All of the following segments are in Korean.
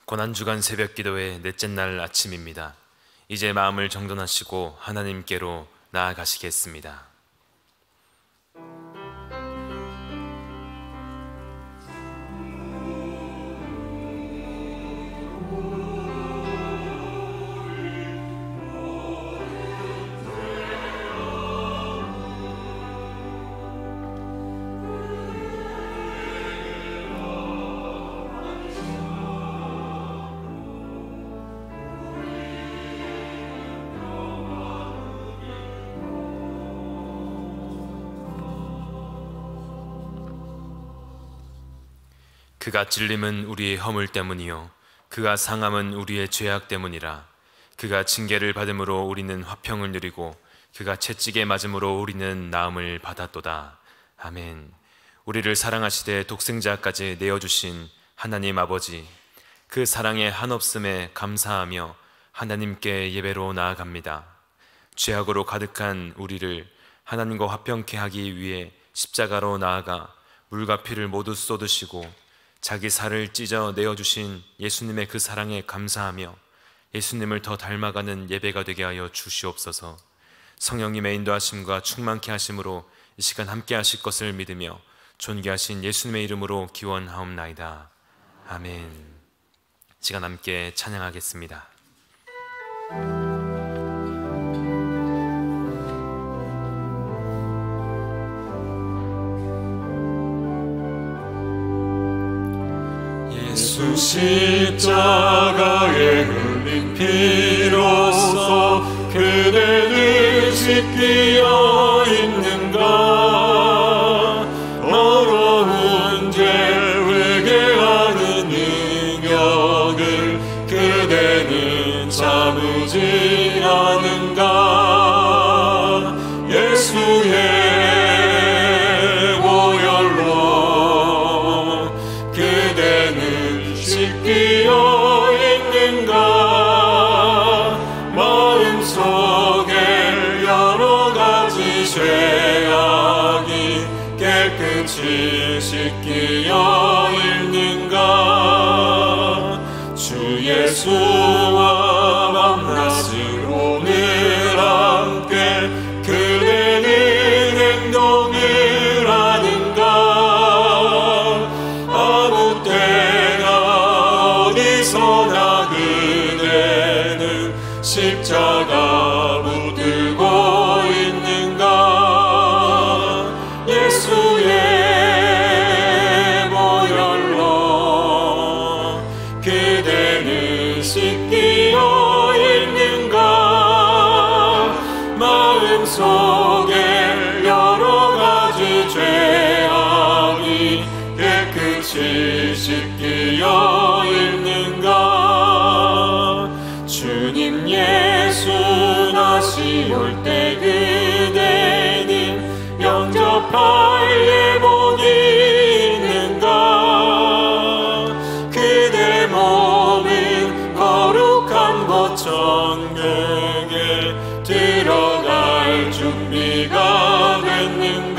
고난주간 새벽기도의 넷째 날 아침입니다. 이제 마음을 정돈하시고 하나님께로 나아가시겠습니다. 그가 찔림은 우리의 허물 때문이요 그가 상함은 우리의 죄악 때문이라. 그가 징계를 받음으로 우리는 화평을 누리고 그가 채찍에 맞음으로 우리는 나음을 받았도다. 아멘. 우리를 사랑하시되 독생자까지 내어주신 하나님 아버지, 그 사랑의 한없음에 감사하며 하나님께 예배로 나아갑니다. 죄악으로 가득한 우리를 하나님과 화평케 하기 위해 십자가로 나아가 물과 피를 모두 쏟으시고 자기 살을 찢어 내어주신 예수님의 그 사랑에 감사하며 예수님을 더 닮아가는 예배가 되게 하여 주시옵소서. 성령님의 인도하심과 충만케 하심으로 이 시간 함께 하실 것을 믿으며 존귀하신 예수님의 이름으로 기원하옵나이다. 아멘. 시간 함께 찬양하겠습니다. 예수 십자가에 흘린 피로써 그대를 씻기어 있는가. 더러운 죄 회개하는 능력을 그대는 참으지 않은가. 예수의 씻기어 있는가. 마음속에 여러 가지 죄악이 깨끗이 씻기어 있는가. 주 예수와 만났을 오늘 함께 그대는 행동을 하는가. 아무 때나 어디서나 그대는 십자가 붙들고 있는가. 예수의 보혈로 그대는 씻기어 있는가. 마음속에 여러 가지 죄악이 깨끗이 씻기어 있는가. 주님 예수 다시 올 때 그대는 영접할 예복이 있는가. 그대 몸은 거룩한 곳 정경에 들어갈 준비가 됐는가.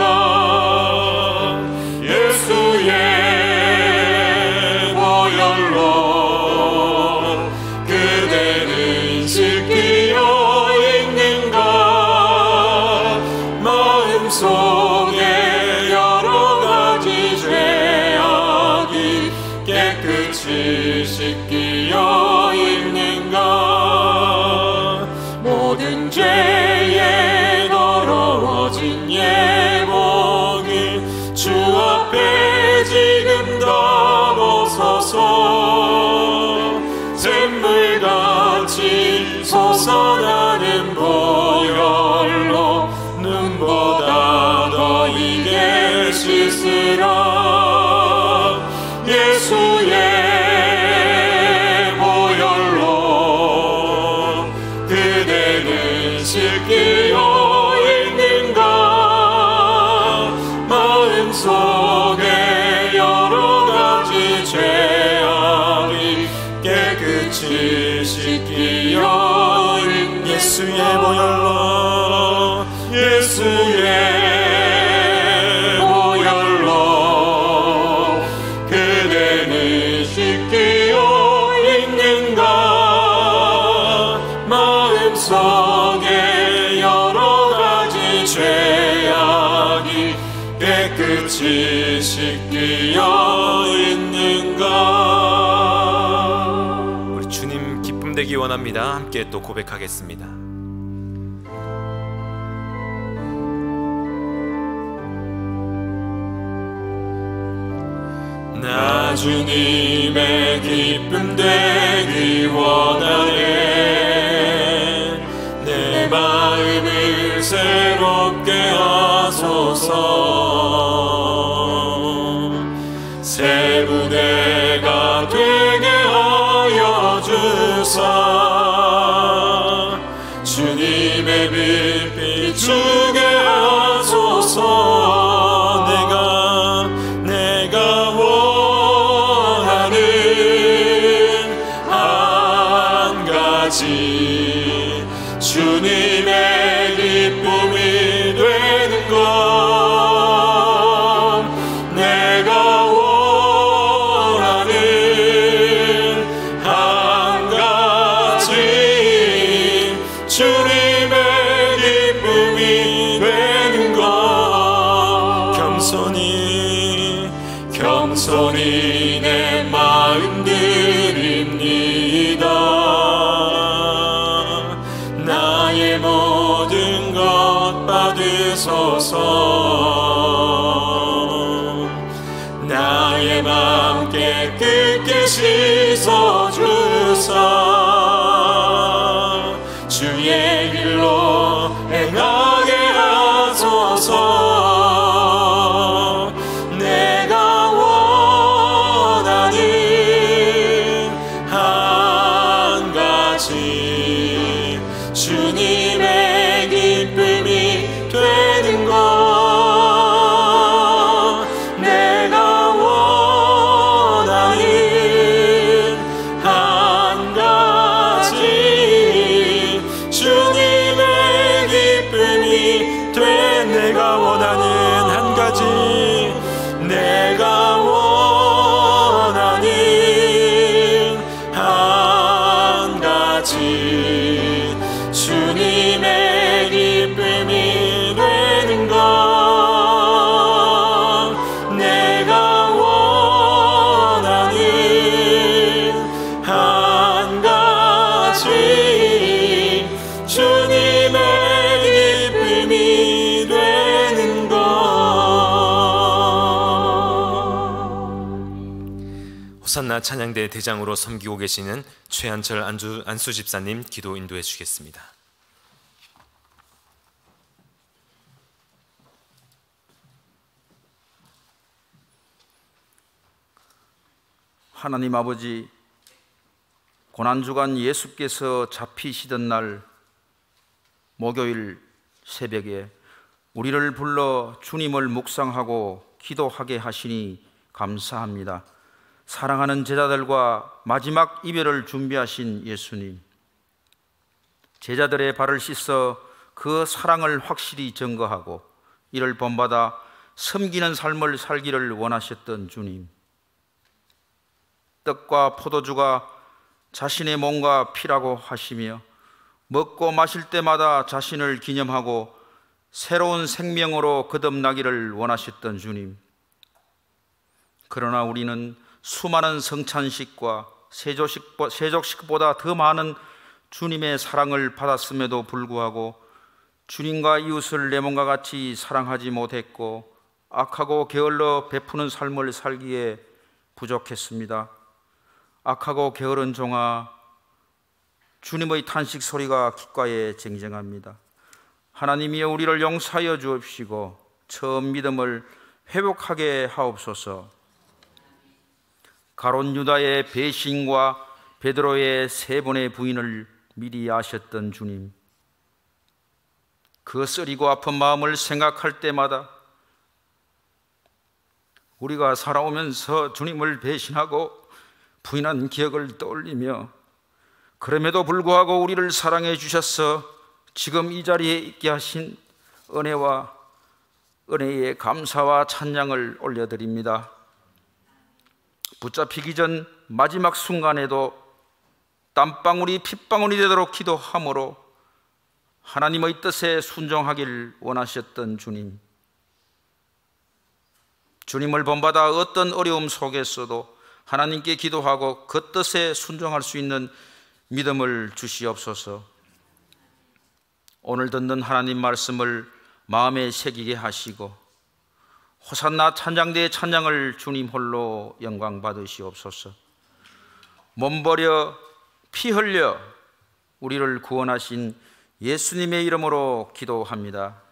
예수의 보혈로 그대는 씻기어 있는가. 마음속에 여러 가지 죄악이 깨끗이 씻기어 있는가. 모든 죄에 더러워진 예복을 주 앞에 지금 다 벗어서 샘물같이 솟아나는 보혈로 눈보다 더 이게 씻으라. 예수의 보혈로 그대는 씻기어 있는가. 마음속에 여러 가지 죄악이 깨끗이 씻기어 있는 예수의 보혈로 예수의 보혈로 그대는 씻기어 있는 원합니다. 함께 또 고백하겠습니다. 나 주님의 기쁨 되기 원하네. 내 마음을 새롭게 하소서. 새 부대가 되게 하여 주사. 주님의 빛 비추게 하소서. 내가 원하는 한 가지, 주님의 기쁨이 되는 것. 내가 원하는 한 가지, 주님의 기쁨이 되는 것. 겸손히 내 마음 드립니다. 나의 모든 것 받으소서. 나의 맘 깨끗게 씻어주사. 주의 길로 행하게 하소서. 내가 원하는 한 가지, 주님의 기쁨이 되는 것. 내가 원하는 한 가지, 주님의 기쁨이 된. 내가 원하는 한 가지, 내가 원하는 한 가지, 주님의 기쁨이 되는 것. 내가 원하는 한 가지, 주님의 기쁨이 되는 것. 호산나 찬양대 대장으로 섬기고 계시는 최한철 안수 집사님 기도 인도해 주시겠습니다. 하나님 아버지, 고난주간 예수께서 잡히시던 날 목요일 새벽에 우리를 불러 주님을 묵상하고 기도하게 하시니 감사합니다. 사랑하는 제자들과 마지막 이별을 준비하신 예수님, 제자들의 발을 씻어 그 사랑을 확실히 증거하고 이를 본받아 섬기는 삶을 살기를 원하셨던 주님, 떡과 포도주가 자신의 몸과 피라고 하시며 먹고 마실 때마다 자신을 기념하고 새로운 생명으로 거듭나기를 원하셨던 주님, 그러나 우리는 수많은 성찬식과 세족식보다 더 많은 주님의 사랑을 받았음에도 불구하고 주님과 이웃을 내 몸과 같이 사랑하지 못했고 악하고 게을러 베푸는 삶을 살기에 부족했습니다. 악하고 게으른 종아, 주님의 탄식 소리가 귓가에 쟁쟁합니다. 하나님이여, 우리를 용서하여 주옵시고 처음 믿음을 회복하게 하옵소서. 가롯 유다의 배신과 베드로의 3번의 부인을 미리 아셨던 주님, 그 쓰리고 아픈 마음을 생각할 때마다 우리가 살아오면서 주님을 배신하고 부인한 기억을 떠올리며, 그럼에도 불구하고 우리를 사랑해 주셔서 지금 이 자리에 있게 하신 은혜의 감사와 찬양을 올려드립니다. 붙잡히기 전 마지막 순간에도 땀방울이 핏방울이 되도록 기도함으로 하나님의 뜻에 순종하길 원하셨던 주님, 주님을 본받아 어떤 어려움 속에서도 하나님께 기도하고 그 뜻에 순종할 수 있는 믿음을 주시옵소서. 오늘 듣는 하나님 말씀을 마음에 새기게 하시고 호산나 찬양대의 찬양을 주님 홀로 영광 받으시옵소서. 몸버려 피 흘려 우리를 구원하신 예수님의 이름으로 기도합니다.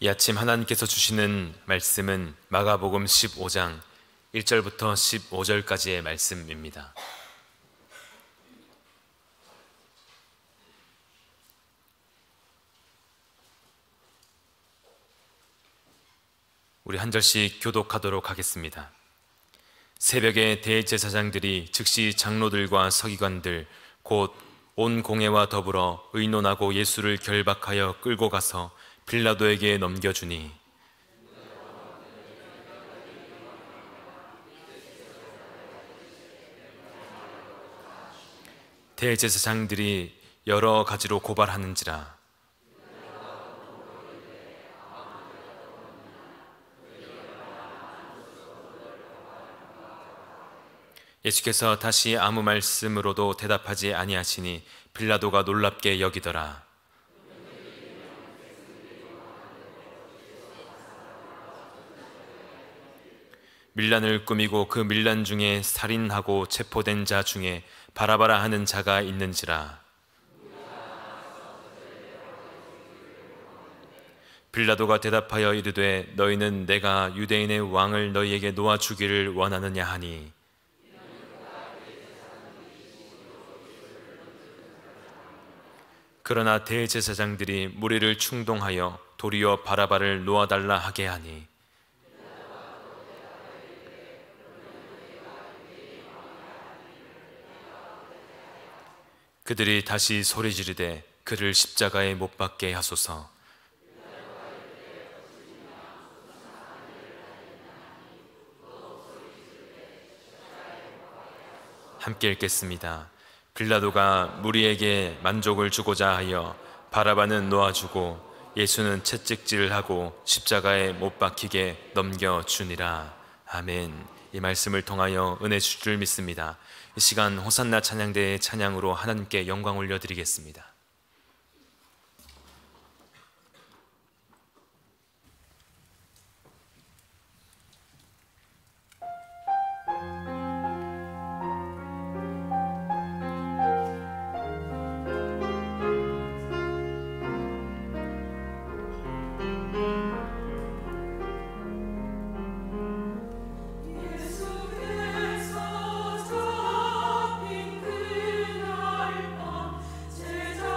이 아침 하나님께서 주시는 말씀은 마가복음 15장 1절부터 15절까지의 말씀입니다. 우리 한 절씩 교독하도록 하겠습니다. 새벽에 대제사장들이 즉시 장로들과 서기관들 곧 온 공회와 더불어 의논하고 예수를 결박하여 끌고 가서 빌라도에게 넘겨주니 대제사장들이 여러 가지로 고발하는지라 예수께서 다시 아무 말씀으로도 대답하지 아니하시니 빌라도가 놀랍게 여기더라. 밀란을 꾸미고 그 밀란 중에 살인하고 체포된 자 중에 바라바라 하는 자가 있는지라. 빌라도가 대답하여 이르되 너희는 내가 유대인의 왕을 너희에게 놓아주기를 원하느냐 하니 그러나 대제사장들이 무리를 충동하여 도리어 바라바를 놓아달라 하게 하니 그들이 다시 소리 지르되 그를 십자가에 못 박게 하소서. 함께 읽겠습니다. 빌라도가 무리에게 만족을 주고자 하여 바라바는 놓아주고 예수는 채찍질을 하고 십자가에 못 박히게 넘겨주니라. 아멘. 이 말씀을 통하여 은혜 주실 줄 믿습니다. 이 시간 호산나 찬양대의 찬양으로 하나님께 영광 올려드리겠습니다. 제자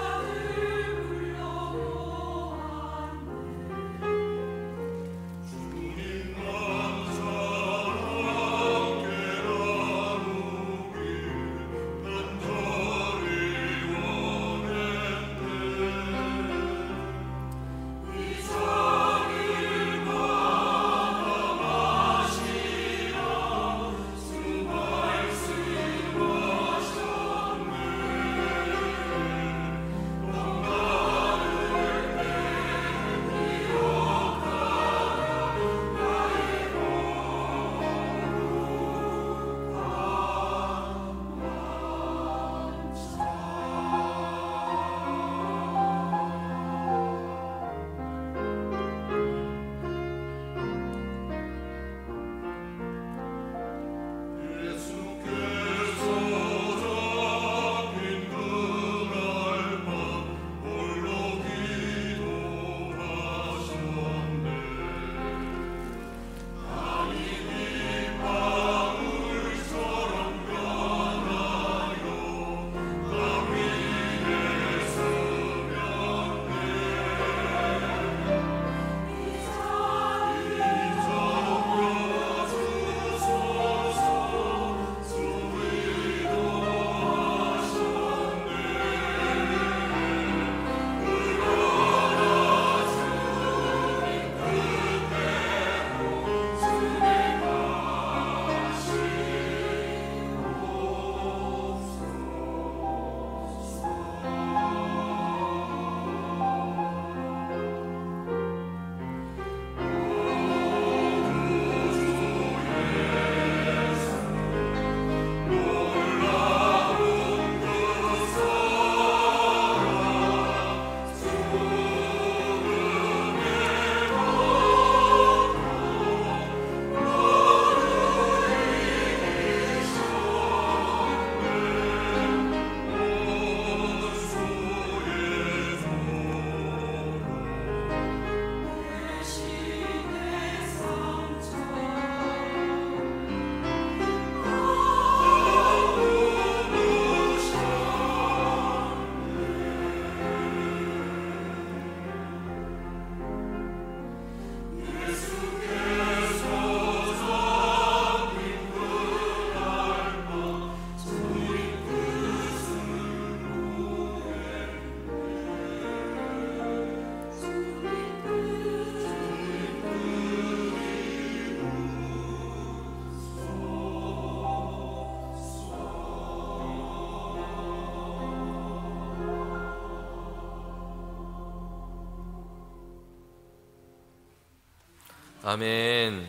아멘.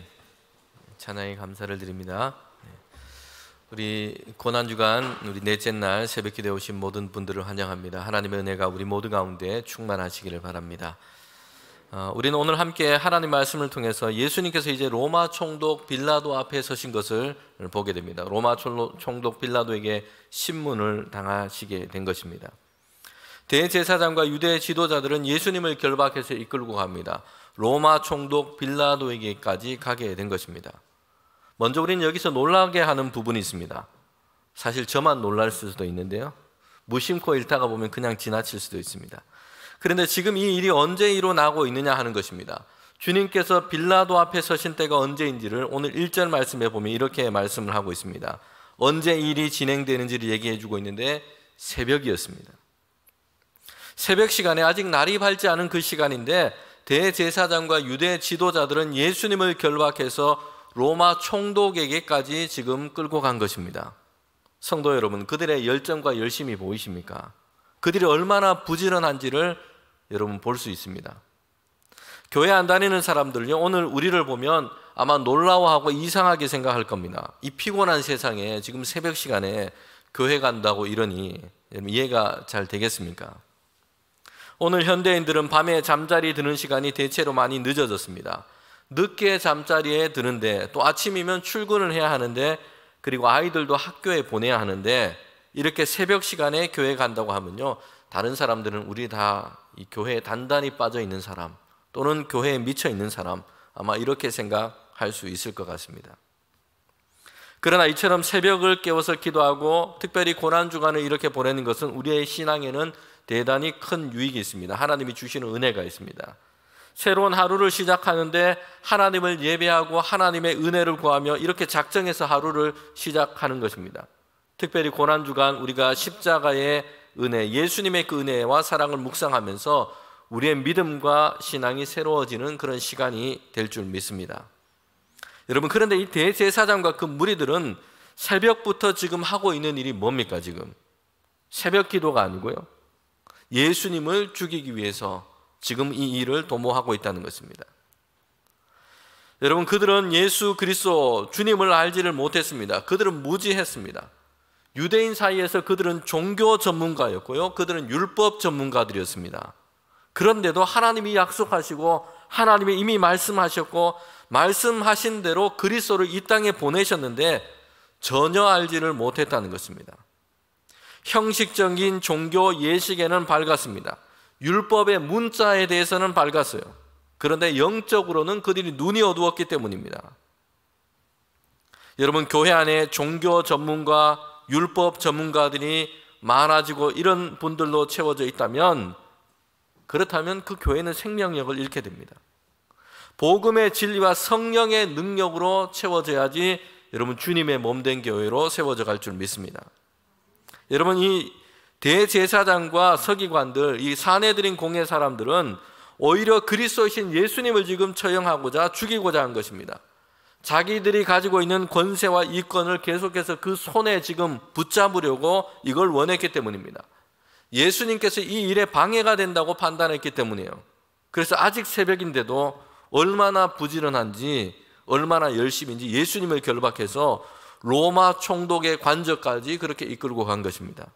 찬양에 감사를 드립니다. 우리 고난주간 우리 넷째 날 새벽기도에 오신 모든 분들을 환영합니다. 하나님의 은혜가 우리 모두 가운데 충만하시기를 바랍니다. 우리는 오늘 함께 하나님 말씀을 통해서 예수님께서 이제 로마 총독 빌라도 앞에 서신 것을 보게 됩니다. 로마 총독 빌라도에게 신문을 당하시게 된 것입니다. 대제사장과 유대 지도자들은 예수님을 결박해서 이끌고 갑니다. 로마 총독 빌라도에게까지 가게 된 것입니다. 먼저 우리는 여기서 놀라게 하는 부분이 있습니다. 사실 저만 놀랄 수도 있는데요, 무심코 읽다가 보면 그냥 지나칠 수도 있습니다. 그런데 지금 이 일이 언제 일어나고 있느냐 하는 것입니다. 주님께서 빌라도 앞에 서신 때가 언제인지를 오늘 1절 말씀에 보면 이렇게 말씀을 하고 있습니다. 언제 일이 진행되는지를 얘기해 주고 있는데 새벽이었습니다. 새벽 시간에 아직 날이 밝지 않은 그 시간인데 대제사장과 유대 지도자들은 예수님을 결박해서 로마 총독에게까지 지금 끌고 간 것입니다. 성도 여러분, 그들의 열정과 열심이 보이십니까? 그들이 얼마나 부지런한지를 여러분 볼 수 있습니다. 교회 안 다니는 사람들요, 오늘 우리를 보면 아마 놀라워하고 이상하게 생각할 겁니다. 이 피곤한 세상에 지금 새벽 시간에 교회 간다고 이러니 여러분 이해가 잘 되겠습니까? 오늘 현대인들은 밤에 잠자리 드는 시간이 대체로 많이 늦어졌습니다. 늦게 잠자리에 드는데 또 아침이면 출근을 해야 하는데 그리고 아이들도 학교에 보내야 하는데 이렇게 새벽 시간에 교회 간다고 하면요, 다른 사람들은 우리 다 이 교회에 단단히 빠져 있는 사람 또는 교회에 미쳐 있는 사람, 아마 이렇게 생각할 수 있을 것 같습니다. 그러나 이처럼 새벽을 깨워서 기도하고 특별히 고난주간을 이렇게 보내는 것은 우리의 신앙에는 대단히 큰 유익이 있습니다. 하나님이 주시는 은혜가 있습니다. 새로운 하루를 시작하는데 하나님을 예배하고 하나님의 은혜를 구하며 이렇게 작정해서 하루를 시작하는 것입니다. 특별히 고난주간 우리가 십자가의 은혜, 예수님의 그 은혜와 사랑을 묵상하면서 우리의 믿음과 신앙이 새로워지는 그런 시간이 될 줄 믿습니다. 여러분, 그런데 이 대제사장과 그 무리들은 새벽부터 지금 하고 있는 일이 뭡니까? 지금 새벽 기도가 아니고요, 예수님을 죽이기 위해서 지금 이 일을 도모하고 있다는 것입니다. 여러분, 그들은 예수 그리스도 주님을 알지를 못했습니다. 그들은 무지했습니다. 유대인 사이에서 그들은 종교 전문가였고요, 그들은 율법 전문가들이었습니다. 그런데도 하나님이 약속하시고 하나님이 이미 말씀하셨고 말씀하신 대로 그리스도를 이 땅에 보내셨는데 전혀 알지를 못했다는 것입니다. 형식적인 종교 예식에는 밝았습니다. 율법의 문자에 대해서는 밝았어요. 그런데 영적으로는 그들이 눈이 어두웠기 때문입니다. 여러분, 교회 안에 종교 전문가, 율법 전문가들이 많아지고 이런 분들로 채워져 있다면, 그렇다면 그 교회는 생명력을 잃게 됩니다. 복음의 진리와 성령의 능력으로 채워져야지 여러분 주님의 몸된 교회로 세워져 갈 줄 믿습니다. 여러분, 이 대제사장과 서기관들, 이 사내들인 공회 사람들은 오히려 그리스도이신 예수님을 지금 처형하고자 죽이고자 한 것입니다. 자기들이 가지고 있는 권세와 이권을 계속해서 그 손에 지금 붙잡으려고 이걸 원했기 때문입니다. 예수님께서 이 일에 방해가 된다고 판단했기 때문이에요. 그래서 아직 새벽인데도 얼마나 부지런한지, 얼마나 열심인지 예수님을 결박해서 로마 총독의 관저까지 그렇게 이끌고 간 것입니다.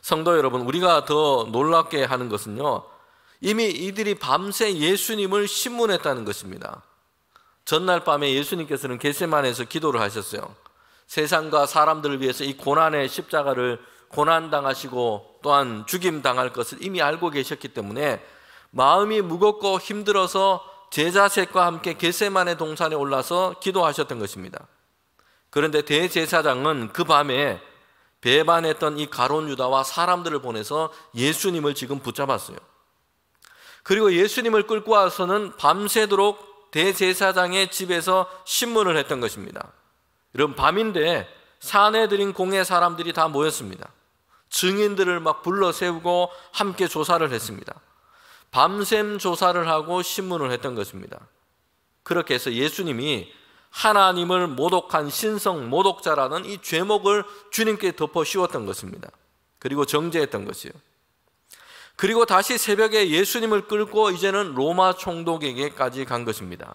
성도 여러분, 우리가 더 놀랍게 하는 것은요, 이미 이들이 밤새 예수님을 신문했다는 것입니다. 전날 밤에 예수님께서는 겟세마네에서 기도를 하셨어요. 세상과 사람들을 위해서 이 고난의 십자가를 고난당하시고 또한 죽임당할 것을 이미 알고 계셨기 때문에 마음이 무겁고 힘들어서 제자 셋과 함께 겟세마네 동산에 올라서 기도하셨던 것입니다. 그런데 대제사장은 그 밤에 배반했던 이 가룟 유다와 사람들을 보내서 예수님을 지금 붙잡았어요. 그리고 예수님을 끌고 와서는 밤새도록 대제사장의 집에서 신문을 했던 것입니다. 여러분, 밤인데 사내들인 공회 사람들이 다 모였습니다. 증인들을 막 불러 세우고 함께 조사를 했습니다. 밤샘 조사를 하고 신문을 했던 것입니다. 그렇게 해서 예수님이 하나님을 모독한 신성 모독자라는 이 죄목을 주님께 덮어 씌웠던 것입니다. 그리고 정죄했던 것이요. 그리고 다시 새벽에 예수님을 끌고 이제는 로마 총독에게까지 간 것입니다.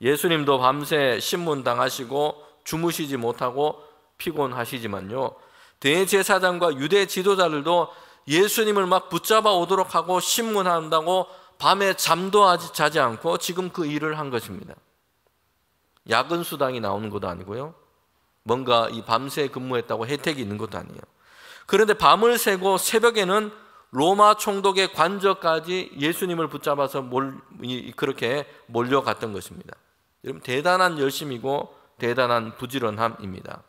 예수님도 밤새 신문 당하시고 주무시지 못하고 피곤하시지만요, 대제사장과 유대 지도자들도 예수님을 막 붙잡아 오도록 하고 신문한다고 밤에 잠도 자지 않고 지금 그 일을 한 것입니다. 야근 수당이 나오는 것도 아니고요, 뭔가 이 밤새 근무했다고 혜택이 있는 것도 아니에요. 그런데 밤을 새고 새벽에는 로마 총독의 관저까지 예수님을 붙잡아서 그렇게 몰려갔던 것입니다. 여러분, 대단한 열심이고 대단한 부지런함입니다.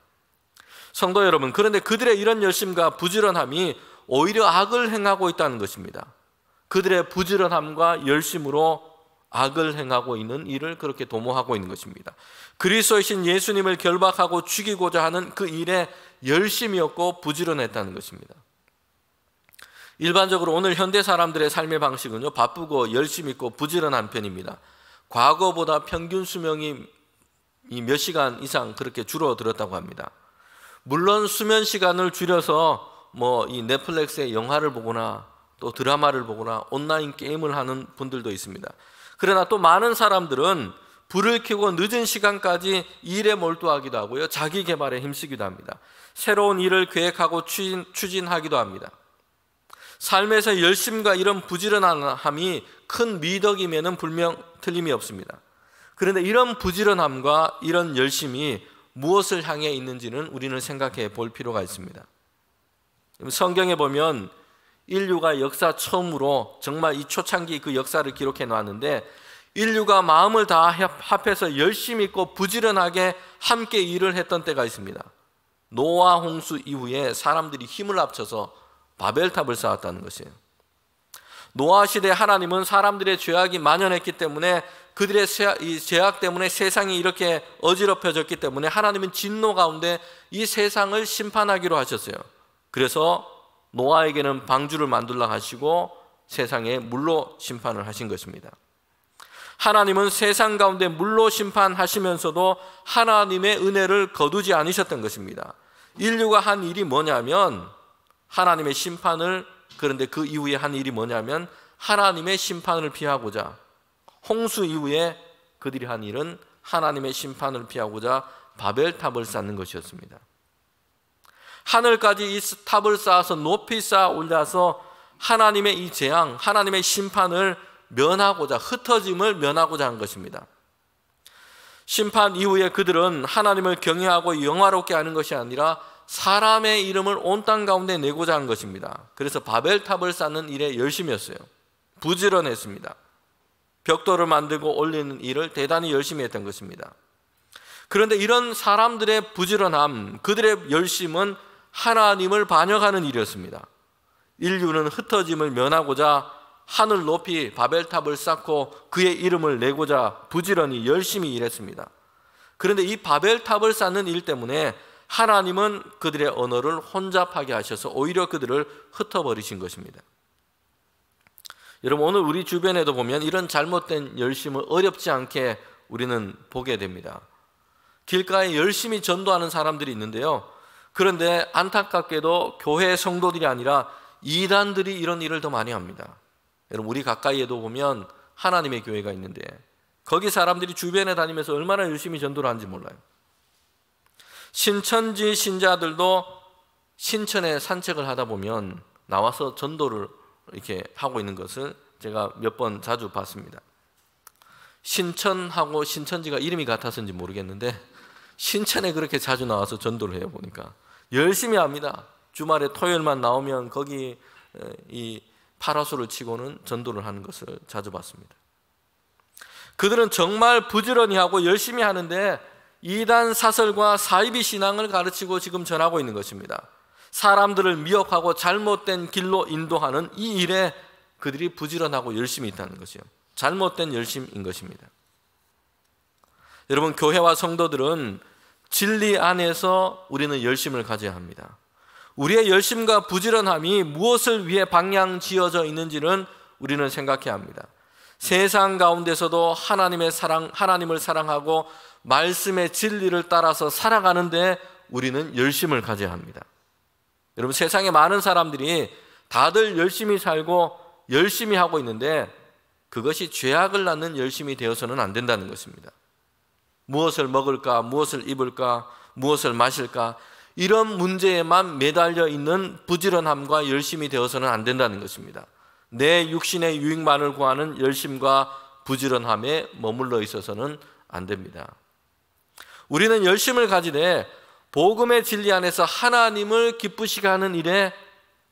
성도 여러분, 그런데 그들의 이런 열심과 부지런함이 오히려 악을 행하고 있다는 것입니다. 그들의 부지런함과 열심으로 악을 행하고 있는 일을 그렇게 도모하고 있는 것입니다. 그리스도이신 예수님을 결박하고 죽이고자 하는 그 일에 열심이었고 부지런했다는 것입니다. 일반적으로 오늘 현대 사람들의 삶의 방식은요, 바쁘고 열심 있고 부지런한 편입니다. 과거보다 평균 수명이 몇 시간 이상 그렇게 줄어들었다고 합니다. 물론 수면 시간을 줄여서 이 넷플릭스에 영화를 보거나 또 드라마를 보거나 온라인 게임을 하는 분들도 있습니다. 그러나 또 많은 사람들은 불을 켜고 늦은 시간까지 일에 몰두하기도 하고요, 자기 개발에 힘쓰기도 합니다. 새로운 일을 계획하고 추진하기도 합니다. 삶에서 열심과 이런 부지런함이 큰 미덕이면은 분명 틀림이 없습니다. 그런데 이런 부지런함과 이런 열심이 무엇을 향해 있는지는 우리는 생각해 볼 필요가 있습니다. 성경에 보면 인류가 역사 처음으로 정말 이 초창기 그 역사를 기록해 놨는데, 인류가 마음을 다 합해서 열심히 있고 부지런하게 함께 일을 했던 때가 있습니다. 노아 홍수 이후에 사람들이 힘을 합쳐서 바벨탑을 쌓았다는 것이에요. 노아 시대 하나님은 사람들의 죄악이 만연했기 때문에, 그들의 이 죄악 때문에 세상이 이렇게 어지럽혀졌기 때문에 하나님은 진노 가운데 이 세상을 심판하기로 하셨어요. 그래서 노아에게는 방주를 만들라 하시고 세상에 물로 심판을 하신 것입니다. 하나님은 세상 가운데 물로 심판하시면서도 하나님의 은혜를 거두지 않으셨던 것입니다. 인류가 한 일이 뭐냐면 하나님의 심판을, 그런데 그 이후에 한 일이 뭐냐면 하나님의 심판을 피하고자, 홍수 이후에 그들이 한 일은 하나님의 심판을 피하고자 바벨탑을 쌓는 것이었습니다. 하늘까지 이 탑을 쌓아서 높이 쌓아 올려서 하나님의 이 재앙, 하나님의 심판을 면하고자, 흩어짐을 면하고자 한 것입니다. 심판 이후에 그들은 하나님을 경외하고 영화롭게 하는 것이 아니라 사람의 이름을 온 땅 가운데 내고자 한 것입니다. 그래서 바벨탑을 쌓는 일에 열심이었어요. 부지런했습니다. 벽돌을 만들고 올리는 일을 대단히 열심히 했던 것입니다. 그런데 이런 사람들의 부지런함, 그들의 열심은 하나님을 반역하는 일이었습니다. 인류는 흩어짐을 면하고자 하늘 높이 바벨탑을 쌓고 그의 이름을 내고자 부지런히 열심히 일했습니다. 그런데 이 바벨탑을 쌓는 일 때문에 하나님은 그들의 언어를 혼잡하게 하셔서 오히려 그들을 흩어버리신 것입니다. 여러분, 오늘 우리 주변에도 보면 이런 잘못된 열심을 어렵지 않게 우리는 보게 됩니다. 길가에 열심히 전도하는 사람들이 있는데요, 그런데 안타깝게도 교회 성도들이 아니라 이단들이 이런 일을 더 많이 합니다. 여러분, 우리 가까이에도 보면 하나님의 교회가 있는데 거기 사람들이 주변에 다니면서 얼마나 열심히 전도를 하는지 몰라요. 신천지 신자들도 신천에 산책을 하다 보면 나와서 전도를 이렇게 하고 있는 것을 제가 몇 번 자주 봤습니다. 신천하고 신천지가 이름이 같아서인지 모르겠는데 신천에 그렇게 자주 나와서 전도를 해요. 보니까 열심히 합니다. 주말에 토요일만 나오면 거기 이 파라솔을 치고는 전도를 하는 것을 자주 봤습니다. 그들은 정말 부지런히 하고 열심히 하는데 이단 사설과 사이비 신앙을 가르치고 지금 전하고 있는 것입니다. 사람들을 미혹하고 잘못된 길로 인도하는 이 일에 그들이 부지런하고 열심히 있다는 것이요, 잘못된 열심인 것입니다. 여러분, 교회와 성도들은 진리 안에서 우리는 열심을 가져야 합니다. 우리의 열심과 부지런함이 무엇을 위해 방향 지어져 있는지는 우리는 생각해야 합니다. 세상 가운데서도 하나님을 사랑하고 말씀의 진리를 따라서 살아가는데 우리는 열심을 가져야 합니다. 여러분, 세상에 많은 사람들이 다들 열심히 살고 열심히 하고 있는데 그것이 죄악을 낳는 열심이 되어서는 안 된다는 것입니다. 무엇을 먹을까, 무엇을 입을까, 무엇을 마실까, 이런 문제에만 매달려 있는 부지런함과 열심이 되어서는 안 된다는 것입니다. 내 육신의 유익만을 구하는 열심과 부지런함에 머물러 있어서는 안 됩니다. 우리는 열심을 가지되 복음의 진리 안에서 하나님을 기쁘시게 하는 일에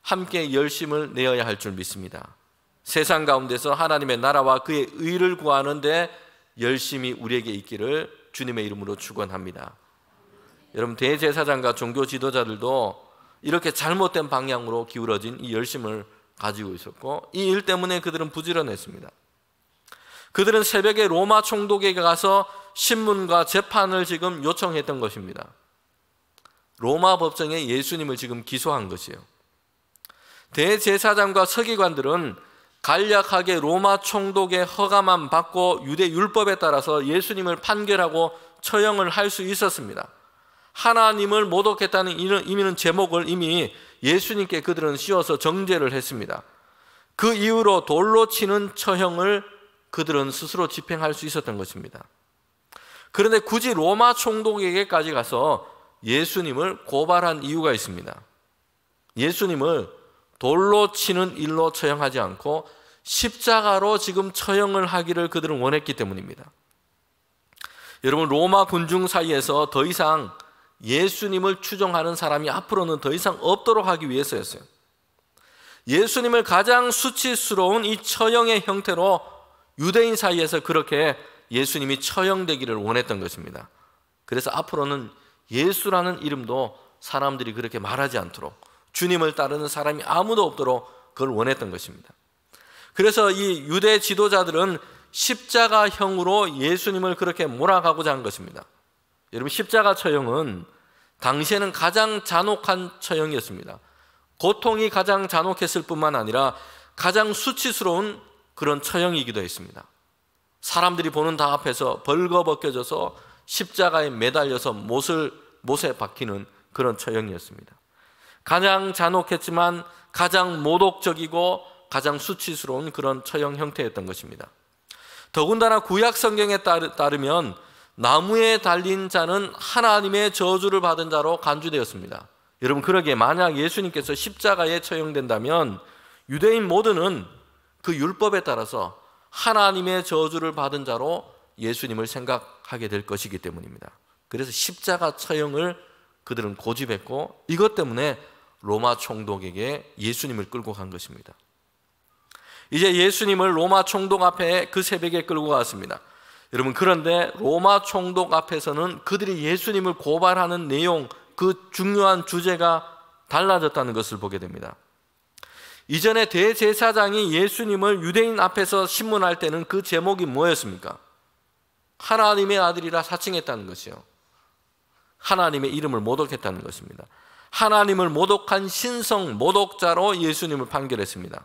함께 열심을 내어야 할 줄 믿습니다. 세상 가운데서 하나님의 나라와 그의 의를 구하는 데 열심이 우리에게 있기를 주님의 이름으로 축원합니다. 여러분, 대제사장과 종교 지도자들도 이렇게 잘못된 방향으로 기울어진 이 열심을 가지고 있었고, 이 일 때문에 그들은 부지런했습니다. 그들은 새벽에 로마 총독에게 가서 신문과 재판을 지금 요청했던 것입니다. 로마 법정에 예수님을 지금 기소한 것이에요. 대제사장과 서기관들은 간략하게 로마 총독의 허가만 받고 유대 율법에 따라서 예수님을 판결하고 처형을 할 수 있었습니다. 하나님을 모독했다는 이미는 제목을 이미 예수님께 그들은 씌워서 정죄를 했습니다. 그 이후로 돌로 치는 처형을 그들은 스스로 집행할 수 있었던 것입니다. 그런데 굳이 로마 총독에게까지 가서 예수님을 고발한 이유가 있습니다. 예수님을 돌로 치는 일로 처형하지 않고 십자가로 지금 처형을 하기를 그들은 원했기 때문입니다. 여러분, 로마 군중 사이에서 더 이상 예수님을 추종하는 사람이 앞으로는 더 이상 없도록 하기 위해서였어요. 예수님을 가장 수치스러운 이 처형의 형태로 유대인 사이에서 그렇게 예수님이 처형되기를 원했던 것입니다. 그래서 앞으로는 예수라는 이름도 사람들이 그렇게 말하지 않도록, 주님을 따르는 사람이 아무도 없도록 그걸 원했던 것입니다. 그래서 이 유대 지도자들은 십자가형으로 예수님을 그렇게 몰아가고자 한 것입니다. 여러분, 십자가 처형은 당시에는 가장 잔혹한 처형이었습니다. 고통이 가장 잔혹했을 뿐만 아니라 가장 수치스러운 그런 처형이기도 했습니다. 사람들이 보는 다 앞에서 벌거벗겨져서 십자가에 매달려서 못에 박히는 그런 처형이었습니다. 가장 잔혹했지만 가장 모독적이고 가장 수치스러운 그런 처형 형태였던 것입니다. 더군다나 구약 성경에 따르면 나무에 달린 자는 하나님의 저주를 받은 자로 간주되었습니다. 여러분, 그러기에 만약 예수님께서 십자가에 처형된다면 유대인 모두는 그 율법에 따라서 하나님의 저주를 받은 자로 예수님을 생각하게 될 것이기 때문입니다. 그래서 십자가 처형을 그들은 고집했고, 이것 때문에 로마 총독에게 예수님을 끌고 간 것입니다. 이제 예수님을 로마 총독 앞에 그 새벽에 끌고 갔습니다. 여러분, 그런데 로마 총독 앞에서는 그들이 예수님을 고발하는 내용, 그 중요한 주제가 달라졌다는 것을 보게 됩니다. 이전에 대제사장이 예수님을 유대인 앞에서 신문할 때는 그 제목이 뭐였습니까? 하나님의 아들이라 사칭했다는 것이요. 하나님의 이름을 모독했다는 것입니다. 하나님을 모독한 신성 모독자로 예수님을 판결했습니다.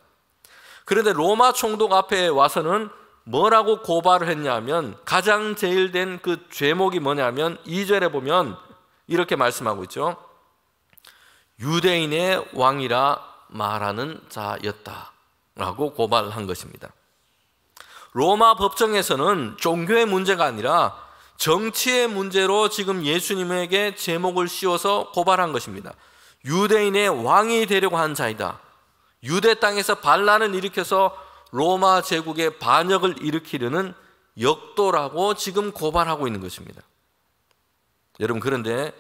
그런데 로마 총독 앞에 와서는 뭐라고 고발을 했냐면, 가장 제일 된 그 죄목이 뭐냐면 2절에 보면 이렇게 말씀하고 있죠. 유대인의 왕이라 말하는 자였다 라고 고발한 것입니다. 로마 법정에서는 종교의 문제가 아니라 정치의 문제로 지금 예수님에게 제목을 씌워서 고발한 것입니다. 유대인의 왕이 되려고 한 자이다. 유대 땅에서 반란을 일으켜서 로마 제국의 반역을 일으키려는 역도라고 지금 고발하고 있는 것입니다. 여러분, 그런데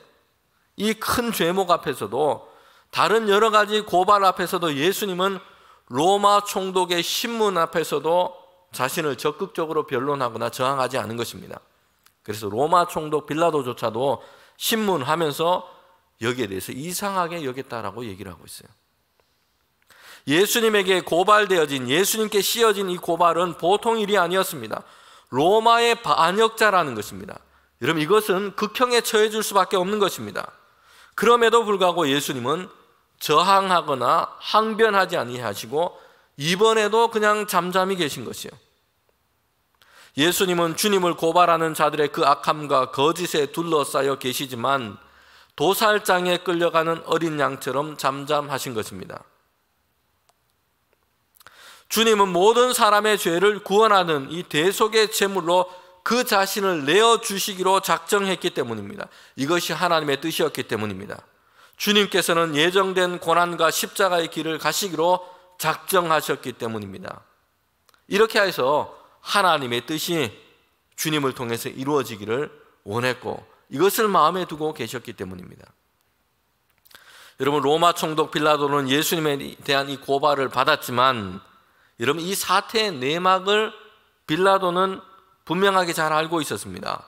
이 큰 죄목 앞에서도, 다른 여러 가지 고발 앞에서도 예수님은 로마 총독의 신문 앞에서도 자신을 적극적으로 변론하거나 저항하지 않은 것입니다. 그래서 로마 총독 빌라도조차도 신문하면서 여기에 대해서 이상하게 여겼다라고 얘기를 하고 있어요. 예수님에게 고발되어진, 예수님께 씌어진 이 고발은 보통 일이 아니었습니다. 로마의 반역자라는 것입니다. 여러분, 이것은 극형에 처해 줄 수밖에 없는 것입니다. 그럼에도 불구하고 예수님은 저항하거나 항변하지 아니하시고 이번에도 그냥 잠잠히 계신 것이요. 예수님은 주님을 고발하는 자들의 그 악함과 거짓에 둘러싸여 계시지만 도살장에 끌려가는 어린 양처럼 잠잠하신 것입니다. 주님은 모든 사람의 죄를 구원하는 이 대속의 제물로 그 자신을 내어주시기로 작정했기 때문입니다. 이것이 하나님의 뜻이었기 때문입니다. 주님께서는 예정된 고난과 십자가의 길을 가시기로 작정하셨기 때문입니다. 이렇게 해서 하나님의 뜻이 주님을 통해서 이루어지기를 원했고 이것을 마음에 두고 계셨기 때문입니다. 여러분, 로마 총독 빌라도는 예수님에 대한 이 고발을 받았지만 여러분, 이 사태의 내막을 빌라도는 분명하게 잘 알고 있었습니다.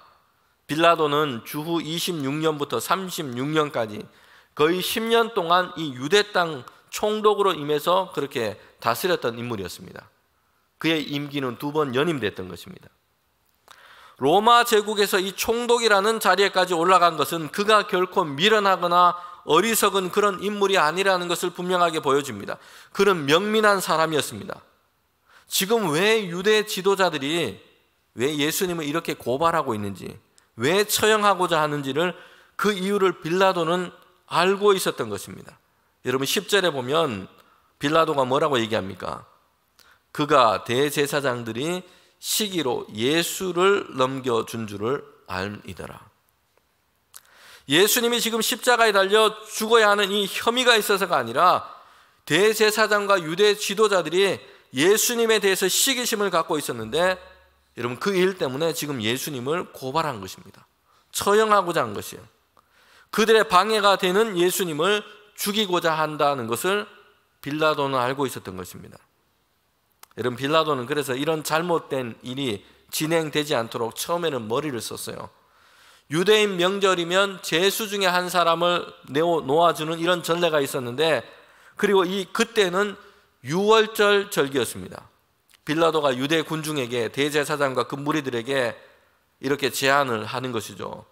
빌라도는 주후 26년부터 36년까지 거의 10년 동안 이 유대 땅 총독으로 임해서 그렇게 다스렸던 인물이었습니다. 그의 임기는 2번 연임됐던 것입니다. 로마 제국에서 이 총독이라는 자리에까지 올라간 것은 그가 결코 미련하거나 어리석은 그런 인물이 아니라는 것을 분명하게 보여줍니다. 그는 명민한 사람이었습니다. 지금 왜 유대 지도자들이 왜 예수님을 이렇게 고발하고 있는지, 왜 처형하고자 하는지를 그 이유를 빌라도는 알고 있었던 것입니다. 여러분, 10절에 보면 빌라도가 뭐라고 얘기합니까? 그가 대제사장들이 시기로 예수를 넘겨준 줄을 알이더라. 예수님이 지금 십자가에 달려 죽어야 하는 이 혐의가 있어서가 아니라 대제사장과 유대 지도자들이 예수님에 대해서 시기심을 갖고 있었는데 여러분, 그 일 때문에 지금 예수님을 고발한 것입니다. 처형하고자 한 것이에요. 그들의 방해가 되는 예수님을 죽이고자 한다는 것을 빌라도는 알고 있었던 것입니다. 여러분, 빌라도는 그래서 이런 잘못된 일이 진행되지 않도록 처음에는 머리를 썼어요. 유대인 명절이면 제수 중에 한 사람을 놓아주는 이런 전례가 있었는데, 그리고 그때는 유월절 절기였습니다. 빌라도가 유대 군중에게, 대제사장과 그 무리들에게 이렇게 제안을 하는 것이죠.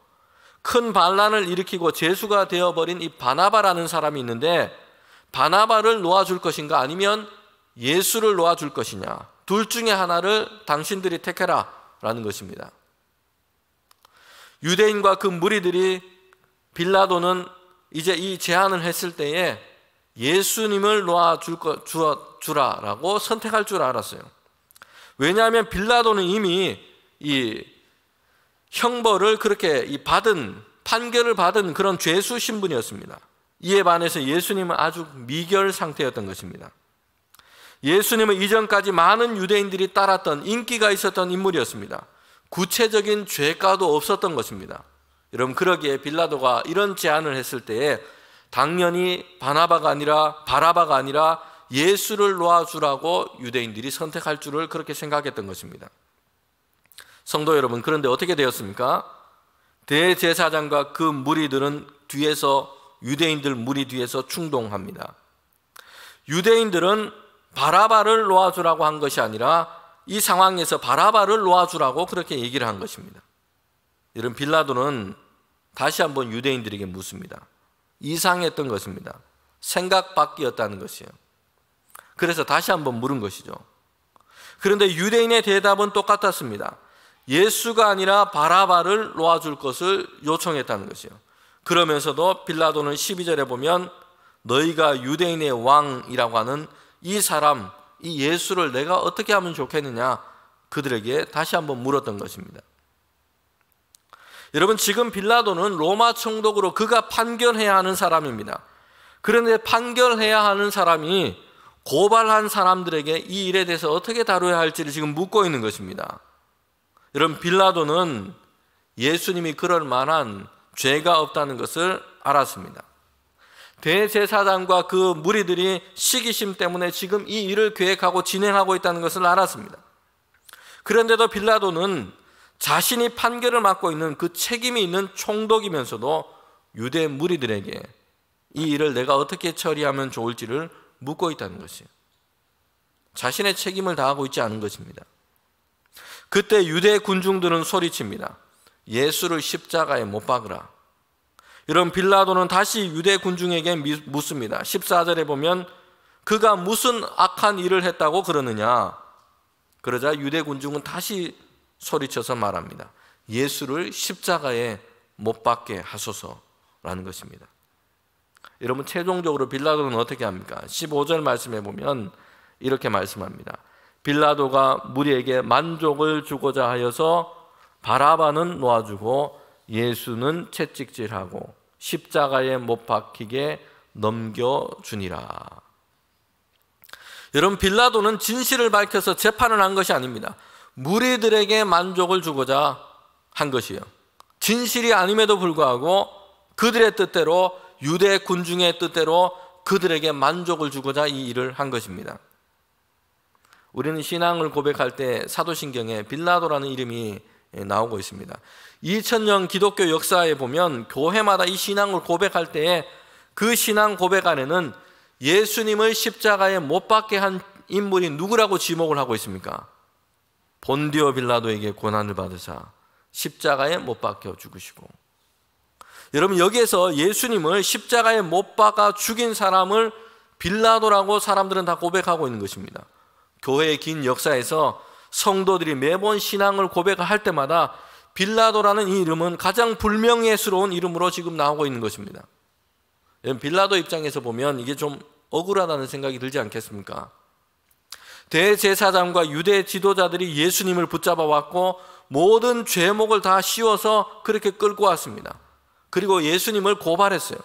큰 반란을 일으키고 제수가 되어버린 이 바나바라는 사람이 있는데, 바나바를 놓아줄 것인가 아니면 예수를 놓아줄 것이냐, 둘 중에 하나를 당신들이 택해라 라는 것입니다. 유대인과 그 무리들이 빌라도는 이제 이 제안을 했을 때에 예수님을 놓아주라라고 선택할 줄 알았어요. 왜냐하면 빌라도는 이미 이 형벌을 그렇게 판결을 받은 그런 죄수 신분이었습니다. 이에 반해서 예수님은 아주 미결 상태였던 것입니다. 예수님은 이전까지 많은 유대인들이 따랐던 인기가 있었던 인물이었습니다. 구체적인 죄가도 없었던 것입니다. 여러분, 그러기에 빌라도가 이런 제안을 했을 때에 당연히 바라바가 아니라 예수를 놓아주라고 유대인들이 선택할 줄을 그렇게 생각했던 것입니다. 성도 여러분, 그런데 어떻게 되었습니까? 대제사장과 그 무리들은 유대인들 무리 뒤에서 충동합니다. 유대인들은 바라바를 놓아주라고 한 것이 아니라 이 상황에서 바라바를 놓아주라고 그렇게 얘기를 한 것입니다. 여러분, 빌라도는 다시 한번 유대인들에게 묻습니다. 이상했던 것입니다. 생각 밖이었다는 것이에요. 그래서 다시 한번 물은 것이죠. 그런데 유대인의 대답은 똑같았습니다. 예수가 아니라 바라바를 놓아줄 것을 요청했다는 것이에요. 그러면서도 빌라도는 12절에 보면 너희가 유대인의 왕이라고 하는 이 사람, 이 예수를 내가 어떻게 하면 좋겠느냐, 그들에게 다시 한번 물었던 것입니다. 여러분, 지금 빌라도는 로마 총독으로 그가 판결해야 하는 사람입니다. 그런데 판결해야 하는 사람이 고발한 사람들에게 이 일에 대해서 어떻게 다뤄야 할지를 지금 묻고 있는 것입니다. 여러분, 빌라도는 예수님이 그럴 만한 죄가 없다는 것을 알았습니다. 대제사장과 그 무리들이 시기심 때문에 지금 이 일을 계획하고 진행하고 있다는 것을 알았습니다. 그런데도 빌라도는 자신이 판결을 맡고 있는 그 책임이 있는 총독이면서도 유대 무리들에게 이 일을 내가 어떻게 처리하면 좋을지를 묻고 있다는 것이에요. 자신의 책임을 다하고 있지 않은 것입니다. 그때 유대 군중들은 소리칩니다. 예수를 십자가에 못 박으라. 여러분, 빌라도는 다시 유대 군중에게 묻습니다. 14절에 보면 그가 무슨 악한 일을 했다고 그러느냐. 그러자 유대 군중은 다시 소리쳐서 말합니다. 예수를 십자가에 못 박게 하소서라는 것입니다. 여러분, 최종적으로 빌라도는 어떻게 합니까? 15절 말씀해 보면 이렇게 말씀합니다. 빌라도가 무리에게 만족을 주고자 하여서 바라바는 놓아주고 예수는 채찍질하고 십자가에 못 박히게 넘겨주니라. 여러분, 빌라도는 진실을 밝혀서 재판을 한 것이 아닙니다. 무리들에게 만족을 주고자 한 것이에요. 진실이 아님에도 불구하고 그들의 뜻대로, 유대 군중의 뜻대로 그들에게 만족을 주고자 이 일을 한 것입니다. 우리는 신앙을 고백할 때 사도신경에 빌라도라는 이름이 나오고 있습니다. 2000년 기독교 역사에 보면 교회마다 이 신앙을 고백할 때에 그 신앙 고백 안에는 예수님을 십자가에 못 박게 한 인물이 누구라고 지목을 하고 있습니까? 본디오 빌라도에게 고난을 받으사 십자가에 못 박혀 죽으시고, 여러분, 여기에서 예수님을 십자가에 못 박아 죽인 사람을 빌라도라고 사람들은 다 고백하고 있는 것입니다. 교회의 긴 역사에서 성도들이 매번 신앙을 고백할 때마다 빌라도라는 이 이름은 가장 불명예스러운 이름으로 지금 나오고 있는 것입니다. 빌라도 입장에서 보면 이게 좀 억울하다는 생각이 들지 않겠습니까? 대제사장과 유대 지도자들이 예수님을 붙잡아 왔고 모든 죄목을 다 씌워서 그렇게 끌고 왔습니다. 그리고 예수님을 고발했어요.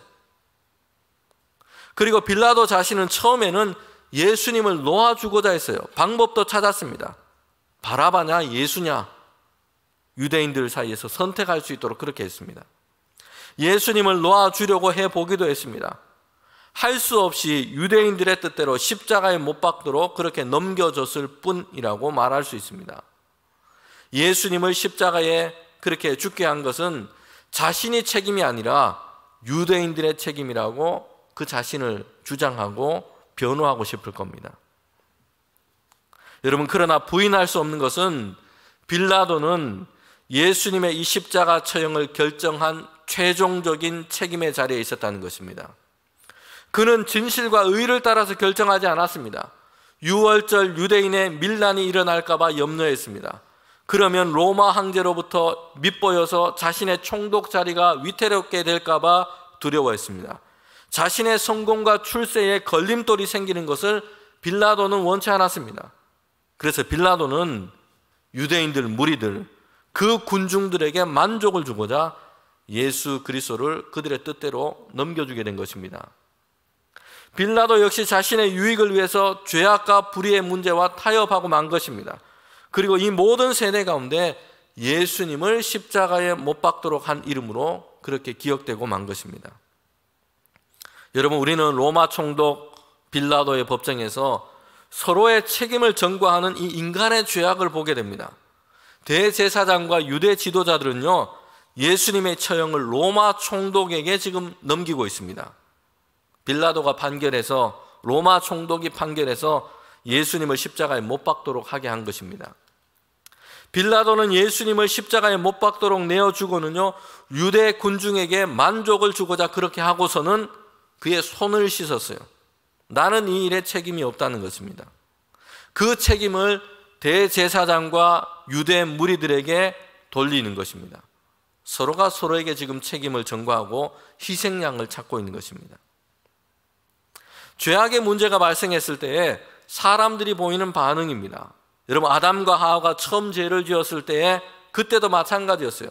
그리고 빌라도 자신은 처음에는 예수님을 놓아주고자 했어요. 방법도 찾았습니다. 바라바냐 예수냐, 유대인들 사이에서 선택할 수 있도록 그렇게 했습니다. 예수님을 놓아주려고 해보기도 했습니다. 할 수 없이 유대인들의 뜻대로 십자가에 못 박도록 그렇게 넘겨줬을 뿐이라고 말할 수 있습니다. 예수님을 십자가에 그렇게 죽게 한 것은 자신이 책임이 아니라 유대인들의 책임이라고 그 자신을 주장하고 변호하고 싶을 겁니다. 여러분, 그러나 부인할 수 없는 것은 빌라도는 예수님의 이 십자가 처형을 결정한 최종적인 책임의 자리에 있었다는 것입니다. 그는 진실과 의를 따라서 결정하지 않았습니다. 유월절 유대인의 밀란이 일어날까 봐 염려했습니다. 그러면 로마 황제로부터 밉보여서 자신의 총독 자리가 위태롭게 될까 봐 두려워했습니다. 자신의 성공과 출세에 걸림돌이 생기는 것을 빌라도는 원치 않았습니다. 그래서 빌라도는 유대인들, 무리들, 그 군중들에게 만족을 주고자 예수 그리스도를 그들의 뜻대로 넘겨주게 된 것입니다. 빌라도 역시 자신의 유익을 위해서 죄악과 불의의 문제와 타협하고 만 것입니다. 그리고 이 모든 세대 가운데 예수님을 십자가에 못 박도록 한 이름으로 그렇게 기억되고 만 것입니다. 여러분, 우리는 로마 총독 빌라도의 법정에서 서로의 책임을 전가하는 이 인간의 죄악을 보게 됩니다. 대제사장과 유대 지도자들은요, 예수님의 처형을 로마 총독에게 지금 넘기고 있습니다. 빌라도가 판결해서, 로마 총독이 판결해서 예수님을 십자가에 못 박도록 하게 한 것입니다. 빌라도는 예수님을 십자가에 못 박도록 내어주고는요, 유대 군중에게 만족을 주고자 그렇게 하고서는 그의 손을 씻었어요. 나는 이 일에 책임이 없다는 것입니다. 그 책임을 대제사장과 유대 무리들에게 돌리는 것입니다. 서로가 서로에게 지금 책임을 전가하고 희생양을 찾고 있는 것입니다. 죄악의 문제가 발생했을 때에 사람들이 보이는 반응입니다. 여러분, 아담과 하와가 처음 죄를 지었을 때에 그때도 마찬가지였어요.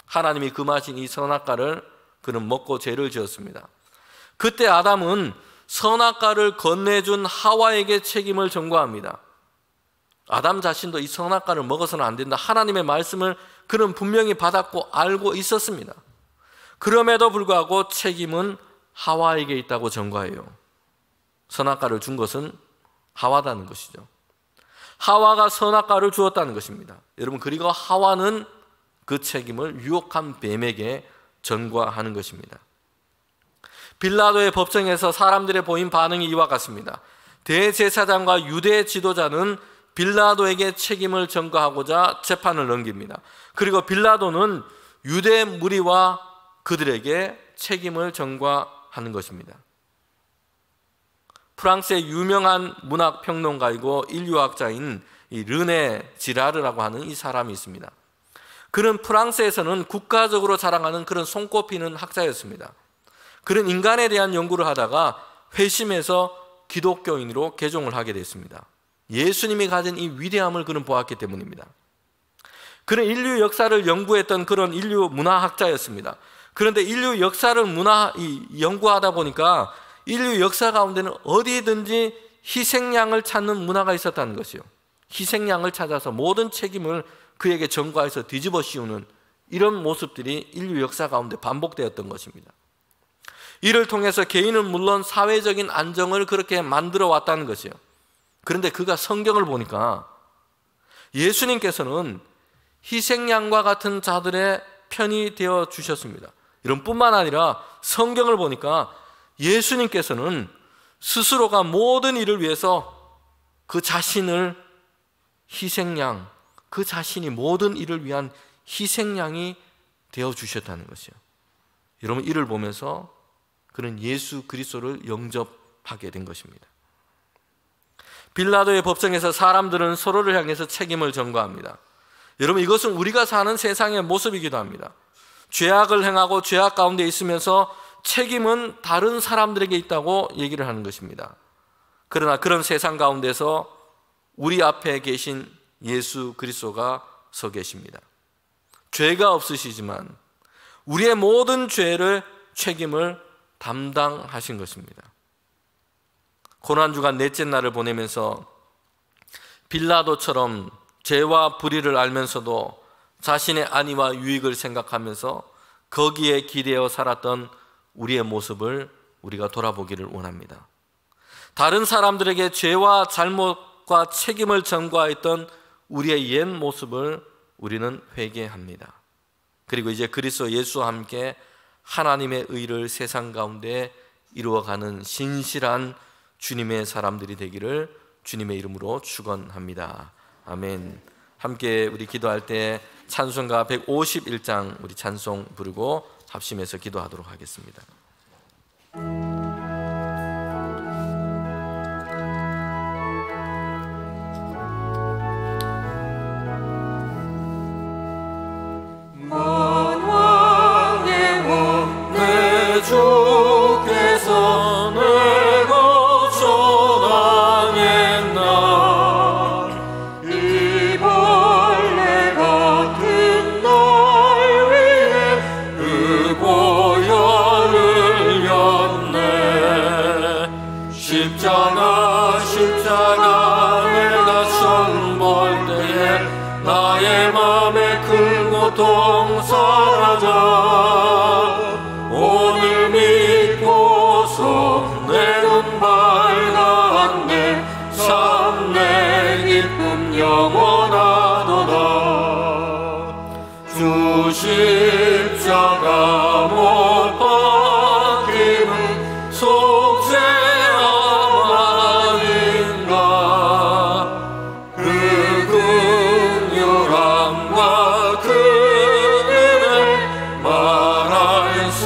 하나님이 금하신 이 선악과를 그는 먹고 죄를 지었습니다. 그때 아담은 선악과를 건네준 하와에게 책임을 전가합니다. 아담 자신도 이 선악과를 먹어서는 안 된다, 하나님의 말씀을 그는 분명히 받았고 알고 있었습니다. 그럼에도 불구하고 책임은 하와에게 있다고 전가해요. 선악과를 준 것은 하와다는 것이죠. 하와가 선악과를 주었다는 것입니다. 여러분, 그리고 하와는 그 책임을 유혹한 뱀에게 전가하는 것입니다. 빌라도의 법정에서 사람들의 보인 반응이 이와 같습니다. 대제사장과 유대 지도자는 빌라도에게 책임을 전가하고자 재판을 넘깁니다. 그리고 빌라도는 유대 무리와 그들에게 책임을 전가하는 것입니다. 프랑스의 유명한 문학 평론가이고 인류학자인 이 르네 지라르라고 하는 이 사람이 있습니다. 그는 프랑스에서는 국가적으로 자랑하는 그런 손꼽히는 학자였습니다. 그는 인간에 대한 연구를 하다가 회심해서 기독교인으로 개종을 하게 됐습니다. 예수님이 가진 이 위대함을 그는 보았기 때문입니다. 그는 인류 역사를 연구했던 그런 인류 문화학자였습니다. 그런데 인류 역사를 연구하다 보니까 인류 역사 가운데는 어디든지 희생양을 찾는 문화가 있었다는 것이요. 희생양을 찾아서 모든 책임을 그에게 전가해서 뒤집어 씌우는 이런 모습들이 인류 역사 가운데 반복되었던 것입니다. 이를 통해서 개인은 물론 사회적인 안정을 그렇게 만들어 왔다는 것이요. 그런데 그가 성경을 보니까 예수님께서는 희생양과 같은 자들의 편이 되어 주셨습니다. 이런 뿐만 아니라 성경을 보니까 예수님께서는 스스로가 모든 일을 위해서 그 자신을 희생양, 그 자신이 모든 일을 위한 희생양이 되어 주셨다는 것이요. 여러분, 이를 보면서 그는 예수 그리스도를 영접하게 된 것입니다. 빌라도의 법정에서 사람들은 서로를 향해서 책임을 전가합니다. 여러분, 이것은 우리가 사는 세상의 모습이기도 합니다. 죄악을 행하고 죄악 가운데 있으면서 책임은 다른 사람들에게 있다고 얘기를 하는 것입니다. 그러나 그런 세상 가운데서 우리 앞에 계신 예수 그리스도가 서 계십니다. 죄가 없으시지만 우리의 모든 죄를 책임을 담당하신 것입니다. 고난주간 넷째 날을 보내면서 빌라도처럼 죄와 불의를 알면서도 자신의 안위와 유익을 생각하면서 거기에 기대어 살았던 우리의 모습을 우리가 돌아보기를 원합니다. 다른 사람들에게 죄와 잘못과 책임을 전가했던 우리의 옛 모습을 우리는 회개합니다. 그리고 이제 그리스도 예수와 함께 하나님의 의를 세상 가운데 이루어가는 신실한 주님의 사람들이 되기를 주님의 이름으로 축원합니다. 아멘. 함께 우리 기도할 때 찬송가 151장 우리 찬송 부르고 합심해서 기도하도록 하겠습니다. 만왕의 왕 내 주께서 내가 전하는 날 이 벌레 같은 날 위에 그 보혈을 였네. 십자가 내가 손볼 때에 나의 맘에 큰 고통 사라져. 오늘 믿고서 내 눈 밝았네. 참 내 기쁨 영원하도다. 주 십자가 못 박힘은 속죄함 아닌가. 그 긍휼함과 그 은혜 말할 수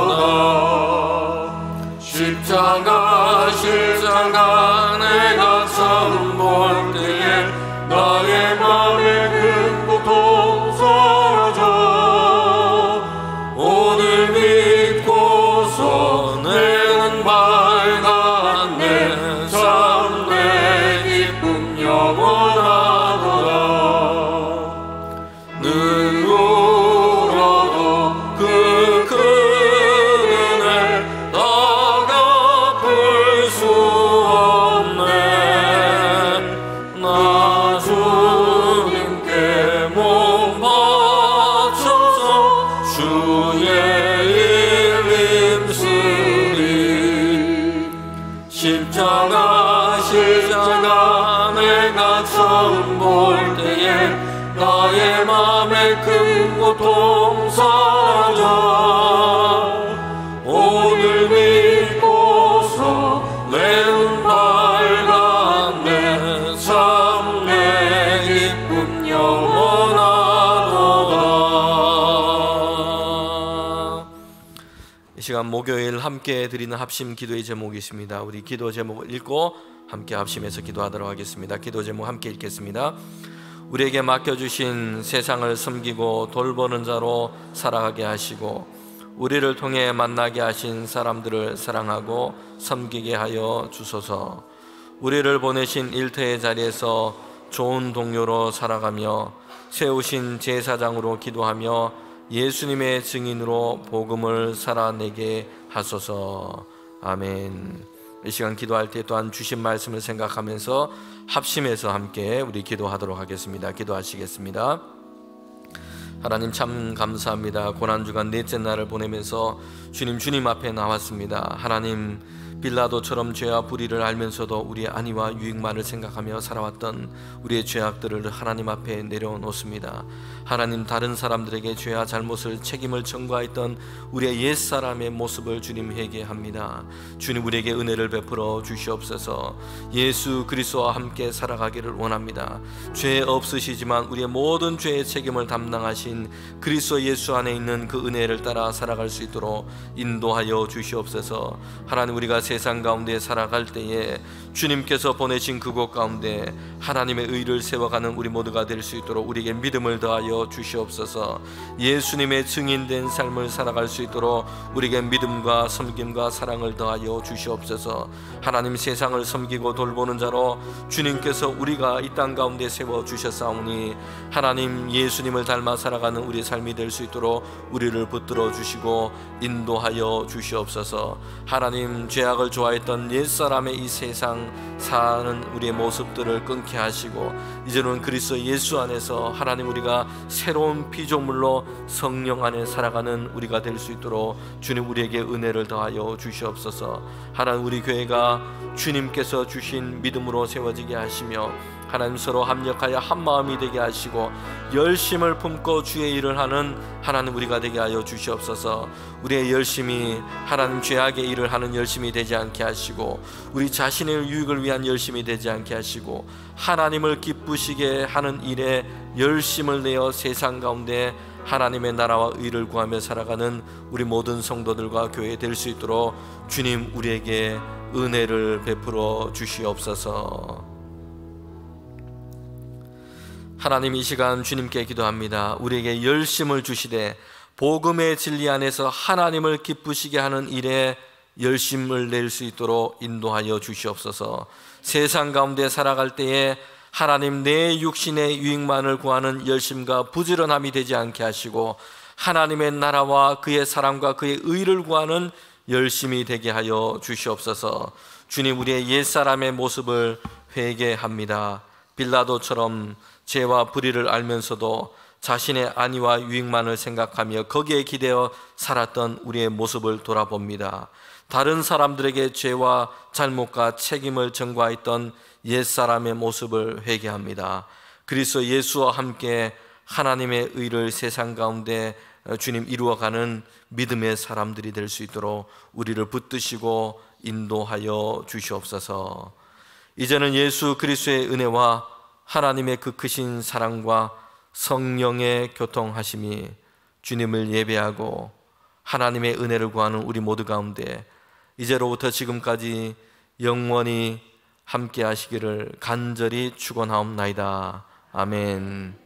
없도다. 십자가 내가 처음 볼 때에 나의 맘에 큰 고통 사라져. 오늘 믿고서 내는 밝았네. 참 내 기쁨 영원하도다. 눈으로도 그 은혜 다 갚을 수 없네. 나 주님께 몸 바쳐서 주의 일 힘쓰리. 십자가 내가 처음 볼 때에 나의 맘에 큰 고통 사라져. 오늘 믿고서 내 눈 밝았네. 참 내 기쁨 영원하도다. 이 시간 목요일 함께 드리는 합심 기도의 제목이 있습니다. 우리 기도 제목을 읽고 함께 합심해서 기도하도록 하겠습니다. 기도 제목 함께 읽겠습니다. 우리에게 맡겨주신 세상을 섬기고 돌보는 자로 살아가게 하시고 우리를 통해 만나게 하신 사람들을 사랑하고 섬기게 하여 주소서. 우리를 보내신 일터의 자리에서 좋은 동료로 살아가며 세우신 제사장으로 기도하며 예수님의 증인으로 복음을 살아내게 하소서. 아멘. 이 시간 기도할 때 또한 주신 말씀을 생각하면서 합심해서 함께 우리 기도하도록 하겠습니다. 기도하시겠습니다. 하나님 참 감사합니다. 고난주간 넷째 날을 보내면서 주님 앞에 나왔습니다. 하나님, 빌라도처럼 죄와 불의를 알면서도 우리의 안위와 유익만을 생각하며 살아왔던 우리의 죄악들을 하나님 앞에 내려놓습니다. 하나님, 다른 사람들에게 죄와 잘못을 책임을 전가했던 우리의 옛사람의 모습을 주님 회개합니다. 주님, 우리에게 은혜를 베풀어 주시옵소서. 예수 그리스도와 함께 살아가기를 원합니다. 죄 없으시지만 우리의 모든 죄의 책임을 담당하신 그리스도 예수 안에 있는 그 은혜를 따라 살아갈 수 있도록 인도하여 주시옵소서. 하나님, 우리가 세상 가운데 살아갈 때에 주님께서 보내신 그곳 가운데 하나님의 의를 세워가는 우리 모두가 될 수 있도록 우리에게 믿음을 더하여 주시옵소서. 예수님의 증인된 삶을 살아갈 수 있도록 우리에게 믿음과 섬김과 사랑을 더하여 주시옵소서. 하나님, 세상을 섬기고 돌보는 자로 주님께서 우리가 이 땅 가운데 세워주셨사오니 하나님, 예수님을 닮아 살아가는 우리의 삶이 될 수 있도록 우리를 붙들어 주시고 인도하여 주시옵소서. 하나님, 죄악을 좋아했던 옛사람의 이 세상 사는 우리의 모습들을 끊게 하시고 이제는 그리스도 예수 안에서 하나님, 우리가 새로운 피조물로 성령 안에 살아가는 우리가 될 수 있도록 주님, 우리에게 은혜를 더하여 주시옵소서. 하나님, 우리 교회가 주님께서 주신 믿음으로 세워지게 하시며 하나님, 서로 합력하여 한 마음이 되게 하시고 열심을 품고 주의 일을 하는 하나님 우리가 되게 하여 주시옵소서. 우리의 열심이 하나님 죄악의 일을 하는 열심이 되지 않게 하시고 우리 자신의 유익을 위한 열심이 되지 않게 하시고 하나님을 기쁘시게 하는 일에 열심을 내어 세상 가운데 하나님의 나라와 의를 구하며 살아가는 우리 모든 성도들과 교회 될 수 있도록 주님, 우리에게 은혜를 베풀어 주시옵소서. 하나님, 이 시간 주님께 기도합니다. 우리에게 열심을 주시되 복음의 진리 안에서 하나님을 기쁘시게 하는 일에 열심을 낼 수 있도록 인도하여 주시옵소서. 세상 가운데 살아갈 때에 하나님, 내 육신의 유익만을 구하는 열심과 부지런함이 되지 않게 하시고 하나님의 나라와 그의 사랑과 그의 의를 구하는 열심이 되게 하여 주시옵소서. 주님, 우리의 옛사람의 모습을 회개합니다. 빌라도처럼 죄와 불의를 알면서도 자신의 안위와 유익만을 생각하며 거기에 기대어 살았던 우리의 모습을 돌아봅니다. 다른 사람들에게 죄와 잘못과 책임을 전가했던 옛사람의 모습을 회개합니다. 그리스도 예수와 함께 하나님의 의를 세상 가운데 주님 이루어가는 믿음의 사람들이 될 수 있도록 우리를 붙드시고 인도하여 주시옵소서. 이제는 예수 그리스도의 은혜와 하나님의 그 크신 사랑과 성령의 교통하심이 주님을 예배하고 하나님의 은혜를 구하는 우리 모두 가운데 이제로부터 지금까지 영원히 함께 하시기를 간절히 축원하옵나이다. 아멘.